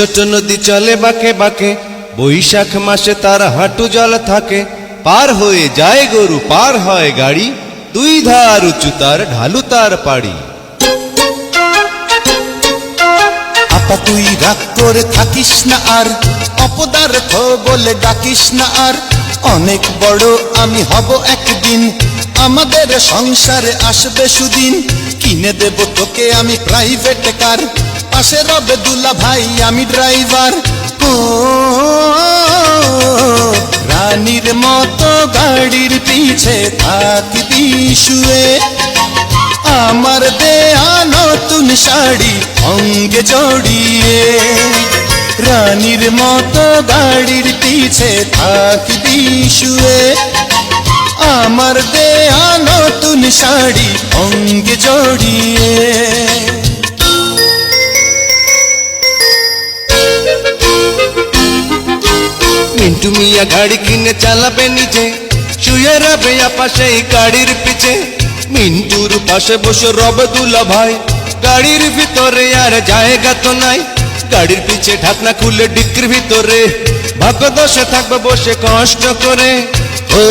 ছোট নদী চলে বাঁকে বাঁকে, বৈশাখ মাসে তার হাঁটু জল থাকে। পার হয়ে যায় গরু, পার হয় গাড়ি, দুই ধার উঁচু তার, ঢালু তার পাড়ি। আপা তুই রাগ করে থাকিস না আর, অপদার্থ বলে ডাকিস না আর। অনেক বড় আমি হব একদিন, আমাদের সংসারে আসবে সুদিন। কিনে দেব তোকে আমি প্রাইভেট কার, পাশে রবে দুলা ভাই আমি ড্রাইভার। ও রানীর মতো গাড়ির পিছে থাকবি শুয়ে, আমার দেয়া নতুন শাড়ি অঙ্গে জড়িয়ে। রানীর মতো গাড়ির পিছে থাকবি শুয়ে, আমার দেয়া নতুন শাড়ি অঙ্গে জড়িয়ে। মিন্টু মিয়া গাড়ি কিনে চালাবে নিজে, শুয়ে রবে আপা সেই গাড়ির পিছে। মিন্টুর পাশে বসে রবে দুলা ভাই, গাড়ির ভিতরে আর জায়গা তো নাই। গাড়ির পিছে ঢাকনা খুলে ডিক্কির ভিতরে, ভাগ্য দশে থাকবে বসে কষ্ট করে। ও